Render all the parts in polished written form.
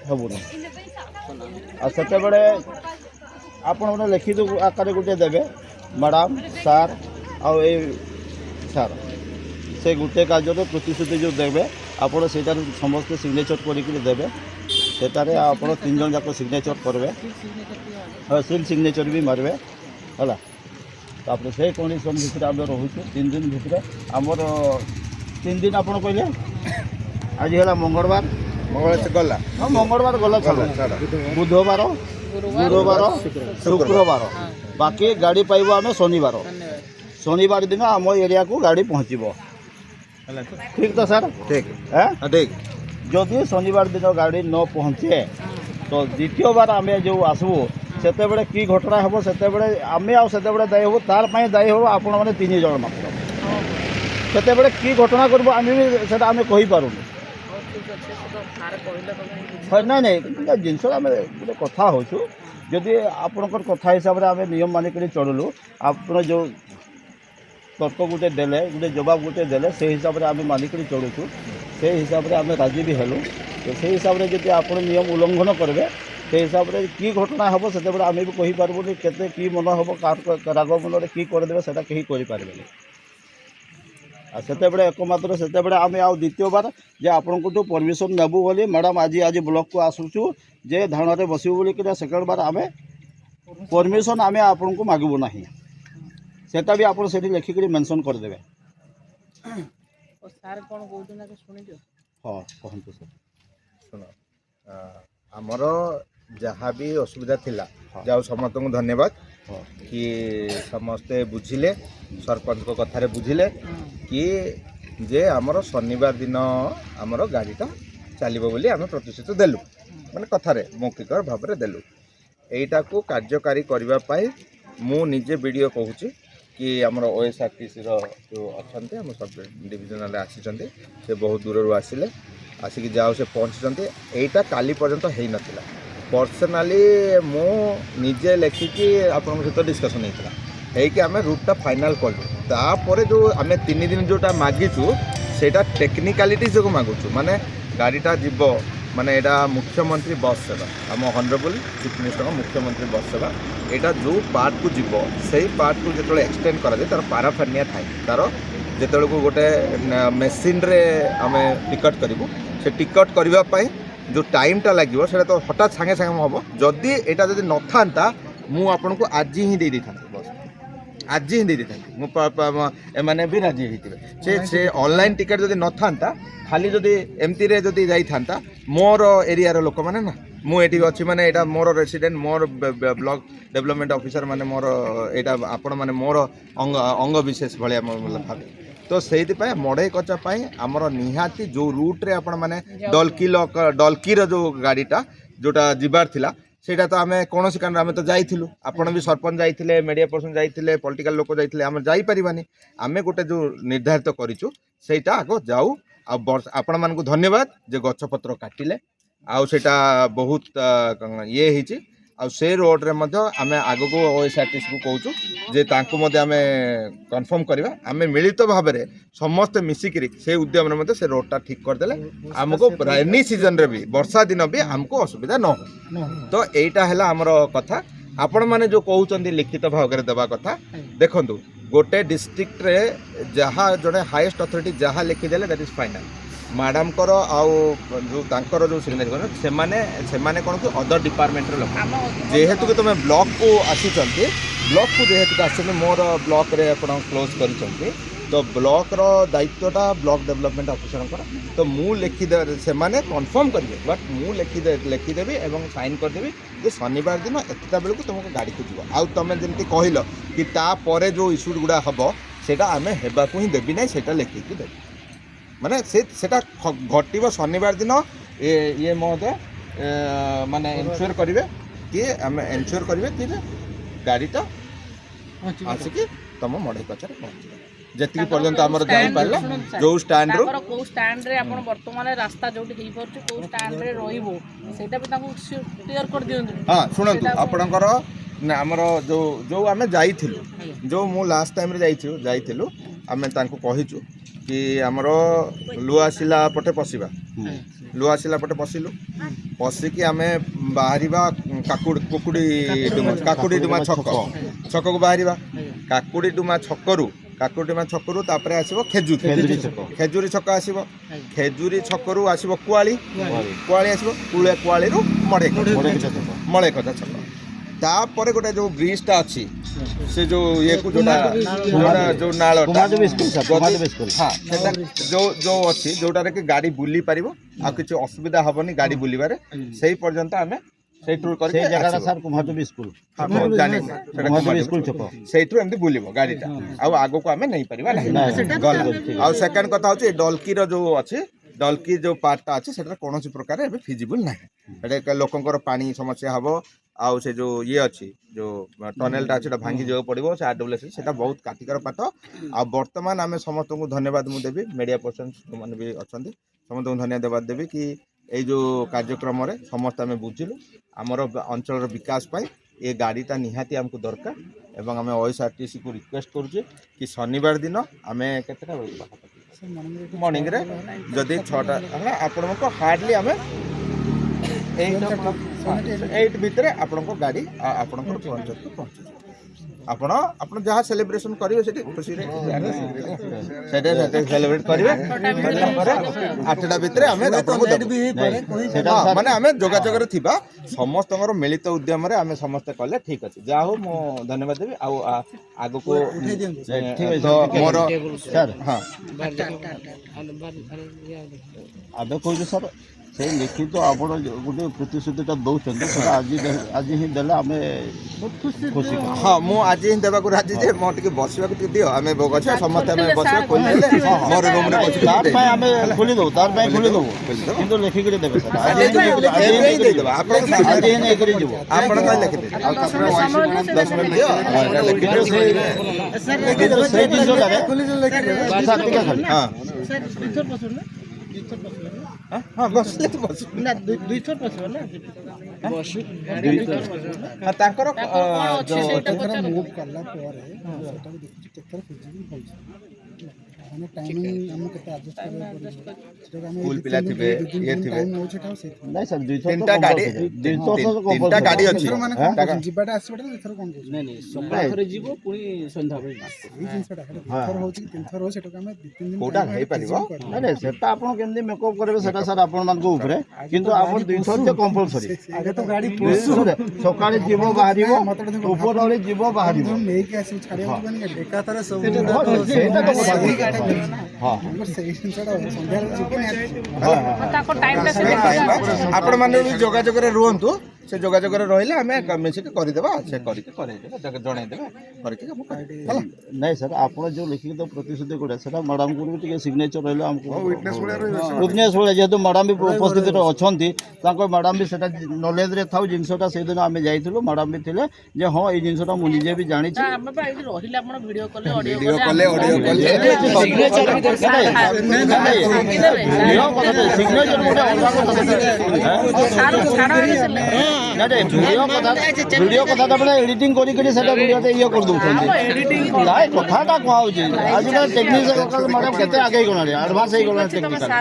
हेबुनि आ सेते बेले आपण माने लिखित आकार गुटे देबे मैडम सार आ सार से गोटे कार्य प्रतिश्रुति जो देवे आपड़ से समस्त सिग्नेचर करदे से आप 3 जन जाक सिग्नेचर करेंगे हाँ सिल सिग्नेचर भी मारवे है तापर से कंडीशन भितर आम रोचे 3 दिन भितर आमर 3 दिन आप कहले आज है मंगलवार गला हाँ मंगलवार गला बुधवार गुरुवार शुक्रवार बाकी गाड़ी पाइब आम शनिवार दिन आम एरिया को गाड़ी पहुँचब ठीक तो सर ठीक है ठीक जदि शनिवार दिन गाड़ी न पहुँचे तो द्वितीय बार आम जो आसबू से कि घटना हम से आम आते दायी हूँ तार दायी हूँ आपण मैंने 3 जन मात्र से कि घटना कर आम भी आम कहीपर ना ना जिनस आम गोटे कथा हूँ जदि आपणकर कथा हिसाब से आम नियम मानिक चलू आप जो तर्क गोटे देले गोटे जवाब गोटे देले से हिसाब से आम मानिक चलुचु से हिसाब से आम राजी भी हेलु तो से हिसाब से जब आप नियम उल्लंघन करेंगे से हिसाब से कि घटना हम से आम भी कहीपरबूनी केते कि मन हम राग मन कि करदे से कहीपर से एकमात्र से आम आ द्वितीय बार जे आपण को परमिशन नेबू बोली मैडम आज ब्लॉक को आसुचु जे धान में बसबू बोलिक सेकेंड बार आम परमिशन आम आपण को मागबू ना सेटा भी आप लिखिक मेंशन करदे सार कौन कहते शुणी हाँ कहतु सर शुण आमर जहाँ भी असुविधा थिला जाओ समस्त को धन्यवाद कि समस्ते बुझिले सरपंच को कथारे बुझिले कि जे आमर शनिवार दिन आमर गाड़ीटा चलो बोली आम प्रतिश्रुति देलु माने कथारे मौखिक भाव में देलु एटा को कार्यकारी करने मु निजे वीडियो कहूँ कि आमर OSRTC जो अच्छा आम सब डिविजनल आसी से बहुत दूर आसिले आसिक जाओ से पहुँची एटा काली पर्यंत हो नाला पर्सनाली मु निजे लेखिकी आपण सहित डिस्कसन होता आम रूटा फाइनाल कलु तापर जो आम 3 दिन जोटा मागिचु सेटा टेक्निकालिटी जो मागुचु माने गाड़ीटा जीव माने एटा मुख्यमंत्री बस सेवा आम हनरेबल चीफ मिनिस्टर का मुख्यमंत्री बस सेवा एटा जो पार्ट को जीव से पार्ट को जो एक्सटेंड करा तार पाराफेनिया थाए तार जो गोटे मेसीन रे आम टिकट करूँ से टिकट करने जो टाइमटा लगे से तो हठात सागे सागे हम जदि यहाँ जब न था मुझे को आज ही दे था बस आज ही दे था मैंने भी राजी होते से ऑनलाइन टिकट जब न था खाली जदि एमती जदि जाता मोर एरिया लोक मैंने ना मुझे अच्छी माने यहाँ मोर रेसिडेंट मोर ब्लॉक डेवलपमेंट ऑफिसर माने मोर यहाँ आपण माने मोर अंग विशेष भाया भावे तो से मड़ई कचापाई आमर निहाती जो रूट्रे आपण मैंने डलकीर जो गाड़ीटा जोटा जीवार थिला सेटा तो आम कौन कारण आम तो जाइलु आपण भी सरपंच जाइए मीडिया पर्सन जाइए पॉलिटिकल लोक जाइए आम जापारानी आम गोटे जो निर्धारित करूँ सेटा आग जाऊ आपण मानक धन्यवाद जे गछपत्र काटिले आउ सेटा बहुत ये होती आ से रोड रे मध्य आम आग को OSRTC को कहूँ जे तांको मध्य आम कन्फर्म करवा आम मिलित भाव में समस्ते मिसिकी से उद्यम मध्य से रोडटा ठीक करदे आमको रेनी सीजन रे भी वर्षा दिन भी आमको असुविधा न हो तो यहीटा है आमर कथा आपण मैंने जो कहते लिखित भाव में देवा कथा देखु गोटे डिस्ट्रिक्ट रे जहाँ जड़े हाईएस्ट अथॉरिटी जहाँ लिखिदेले दैट इज फाइनल मैडम कर आउ जो सिग्नेचर से कौन कि अदर डिपार्टमेंट लोक जेहेतु कि तुम ब्लॉक को आसिचंती ब्लॉक को जेहेतु आसते मोर ब्लॉक रे आप क्लोज कर तो ब्लॉक रो दायित्वटा ब्लॉक डेवलपमेंट ऑफिसर तो मु लिखिदे से कन्फर्म करेंगे बट मु लिखिदेवी और साइन करदेवी जे शनिवार दिन एतटा बेलू तुमको गाड़ी को जीव आउ तुम जमी कहल कि तापर जो इश्यू गुड़ा हम सेटा आम हेबाकू ही देवी ना सेटा लिखिकी देवी माने सेटा घटव शनिवार दिन ये महोदय माने एनश्योर करेंगे कि आम एनश्योर करेंगे कि गाड़ीटा आसिक तुम मड़ई कचार पहुँच जी पर्यंत आमर जापारा जो स्टैंड को स्टैंड रे आपण वर्तमान रास्ता जोटी हेई परछु को स्टैंड रे रहिबो सेटा भी ताको क्लियर कर दियंतु हां सुनंतु आपणकर आमर जो जो आमे जाइथिलु जो मु लास्ट टाइम रे जाइथिलु आमे तांको कहिचु कि आमर लुआसिला पटे पसिबा ଲୁହା ଆସିଲା ପଟେ ପଶିଲୁ ପଶିକି ଆମେ ବାହାରିବା କୁକୁଡ଼ି ଡୁମା ଛକକୁ ବାହାରିବା। କାକୁଡ଼ି ଡୁମା ଛକରୁ ତାପରେ ଆସିବ ଖେଜୁରୀ ଛକ ଆସିବ। ଖେଜୁରୀ ଛକରୁ ଆସିବ କୁଆଳି ଆସିବ। କୁଆଳିରୁ ମଳେକଟା ଛକ। ତାପରେ ଗୋଟେ ଯୋଉ ବ୍ରିଜଟା ଅଛି ସେ ଯୋଉ ଇଏକୁ ଯୋଉ ନାଳଟା ସେଟା ଯୋଉ ଅଛି ଯୋଉଟାରେ କି ଗାଡ଼ି ବୁଲି ପାରିବ ଆଉ କିଛି ଅସୁବିଧା ହବନି ଗାଡ଼ି ବୁଲିବାରେ, ସେଇ ପର୍ଯ୍ୟନ୍ତ ଆମେ ସେଇଠୁ ସେଇଠୁ ଏମିତି ବୁଲିବ ଗାଡ଼ିଟା, ଆଉ ଆଗକୁ ଆମେ ନେଇପାରିବା ନାହିଁ। ଆଉ ସେକେଣ୍ଡ କଥା ହଉଛି ଡଲକିର ଯୋଉ ଅଛି, ଡଲକି ଯୋଉ ପାର୍ଟଟା ଅଛି ସେଟା କୌଣସି ପ୍ରକାର ଏବେ ଫିଜିବୁଲ୍ ନାହିଁ। ସେଟା ଲୋକଙ୍କର ପାଣି ସମସ୍ୟା ହବ। ଆଉ ସେ ଯୋଉ ଇଏ ଅଛି ଯୋଉ ଟନେଲଟା ଅଛି ସେଟା ଭାଙ୍ଗି ଯିବାକୁ ପଡ଼ିବ। ସେ RWS ସେଟା ବହୁତ କାଠିକର ପାଠ। ଆଉ ବର୍ତ୍ତମାନ ଆମେ ସମସ୍ତଙ୍କୁ ଧନ୍ୟବାଦ ମୁଁ ଦେବି, ମିଡ଼ିଆ ପର୍ସନ ଯେଉଁମାନେ ବି ଅଛନ୍ତି ସମସ୍ତଙ୍କୁ ଧନ୍ୟବାଦ ଦେବି କି ଏଇ ଯୋଉ କାର୍ଯ୍ୟକ୍ରମରେ ସମସ୍ତେ ଆମେ ବୁଝିଲୁ ଆମର ଅଞ୍ଚଳର ବିକାଶ ପାଇଁ ଏ ଗାଡ଼ିଟା ନିହାତି ଆମକୁ ଦରକାର। ଏବଂ ଆମେ OSRTCକୁ ରିକ୍ୱେଷ୍ଟ କରୁଛୁ କି ଶନିବାର ଦିନ ଆମେ କେତେଟା ବେଳକୁ ମର୍ଣ୍ଣିଂରେ ଯଦି 6ଟା ହେଲା ଆପଣଙ୍କ ହାର୍ଡଲି ଆମେ 8 ଭିତରେ ଆପଣଙ୍କ ଗାଡ଼ି ଆପଣଙ୍କର ପହଞ୍ଚକୁ ପହଞ୍ଚିଯିବ। ଆପଣ ଯାହା ସେଲିବ୍ରେସନ୍ କରିବେ ସେଠି ଖୁସିରେ ସେଟା ସେଲିବ୍ରେଟ୍ କରିବେ। 8ଟା ଭିତରେ ଆମେ ଆପଣଙ୍କୁ ମାନେ ଆମେ ଯୋଗାଯୋଗରେ ଥିବା ସମସ୍ତଙ୍କର ମିଳିତ ଉଦ୍ୟମରେ ଆମେ ସମସ୍ତେ କଲେ ଠିକ୍ ଅଛି। ଯାହା ହଉ ମୁଁ ଧନ୍ୟବାଦ ଦେବି। ଆଉ ଆଗକୁ ମୋର ଆମେ କହୁଛୁ ସାର୍ ସେଇ ଲିଖିତ ଆପଣ ଗୋଟେ ପ୍ରତିଶ୍ରୁତିଟା ଦେଉଛନ୍ତି ସେଟା ଆଜି ହିଁ ଦେଲେ ଆମେ ଖୁସି। ହଁ ମୁଁ ଆଜି ହିଁ ଦେବାକୁ ରାଜି ଯେ ମୋ ଟିକେ ବସିବାକୁ ଟିକେ ଦିଅ, ଆମେ ବସିବା ସମସ୍ତେ ଆମେ ବସିବା ଖୋଲିଦେଲେ ମୋର ରୁମ୍ରେ ତାର ପାଇଁ ଆମେ ଖୋଲିଦେବୁ କିନ୍ତୁ ଲେଖିକିରି ଦେବେ ସାର୍ ଆଜି ହିଁ ଦେଇଦେବା। ଆପଣ ହିଁ ନେଇକରି ଯିବୁ ଆପଣ କାହିଁ ଲେଖିଦେବେ 10 ମିନିଟ୍ ଦିଅ ସେଇ ଜିନିଷଟାରେ ହଁ ବସିଲେ ତ ତାଙ୍କର ସ୍କୁଲ ପିଲା ଥିବେ ଇଏ ଥିବେ। ନାଇଁ ସାର୍ 3ଟା ଗାଡ଼ି ଅଛି ଯିବାଟା ଆସିବାଟା ଏଥର କଣ ସକାଳେ ଯିବ ପୁଣି ସନ୍ଧ୍ୟାବେଳେ କୋଉଟା ହେଇପାରିବ ନାଇଁ ସେଟା ଆପଣ କେମିତି ମେକଅପ୍ କରିବେ ସେଟା ସାର୍ ଆପଣମାନଙ୍କ ଉପରେ, କିନ୍ତୁ ଆପଣ 200 ଯେ କମ୍ପଲସରି ସକାଳେ ଯିବ ବାହାରିବ, ଉପରଓଳି ଯିବ ବାହାରିବ ନେଇକି ଆସିବୁ ଛାଡ଼ିବାକୁ ଏକାଥରେ ସବୁ ଆପଣ ମାନେ ବି ଯୋଗାଯୋଗରେ ରୁହନ୍ତୁ। ସେ ଯୋଗାଯୋଗରେ ରହିଲେ ଆମେ ମିଶିକି କରିଦେବା। ସେ କରିକି କରେଇଦେବେ ଜଣେଇଦେବେ କରିକି ହେଲା। ନାଇଁ ସାର୍ ଆପଣ ଯେଉଁ ଲିଖିତ ପ୍ରତିଶ୍ରୁତି ଗୁଡ଼ା ସେଟା ମ୍ୟାଡ଼ାମକୁ ବି ଟିକେ ସିଗ୍ନେଚର ରହିଲେ ଆମକୁ ୱିଟନେସ୍ ଭଳିଆ ଯେହେତୁ ମ୍ୟାଡ଼ାମ ବି ଉପସ୍ଥିତିରେ ଅଛନ୍ତି ତାଙ୍କ ମ୍ୟାଡ଼ାମ ବି ସେଟା ନଲେଜରେ ଥାଉ ଜିନିଷଟା ସେଇଦିନ ଆମେ ଯାଇଥିଲୁ ମ୍ୟାଡ଼ାମ ବି ଥିଲେ ଯେ ହଁ ଏଇ ଜିନିଷଟା ମୁଁ ନିଜେ ବି ଜାଣିଛି। ଆମେ ବା ଏଇଠି ରହିଲେ ଆପଣ ଭିଡ଼ିଓ କଲେ ଅଡ଼ିଓ କଲେ ଭିଡ଼ିଓ କଥାଟା ବେଳେ ଏଡିଟିଂ କରିକି ସେଟା ଭିଡ଼ିଓରେ ଇଏ କରିଦେଉଛନ୍ତି। ନାଇଁ କଥାଟା କୁହାହେଉଛି ଆଜିକାଲି ଟେକ୍ନିସିଆନ ମ୍ୟାଡ଼ାମ କେତେ ଆଗେଇ ଗଲାଣି, ଆଡ଼ଭାନ୍ସ ହେଇଗଲାଣି ଟେକ୍ନିକାଲ।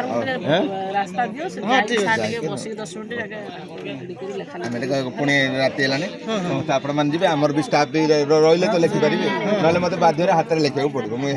ପୁଣି ରାତି ହେଲାଣି ତ ଆପଣମାନେ ଯିବେ, ଆମର ବି ଷ୍ଟାଫ୍ ବି ରହିଲେ ତ ଲେଖିପାରିବେ, ନହେଲେ ମୋତେ ବାଧ୍ୟରେ ହାତରେ ଲେଖିବାକୁ ପଡ଼ିବ। ମୁଁ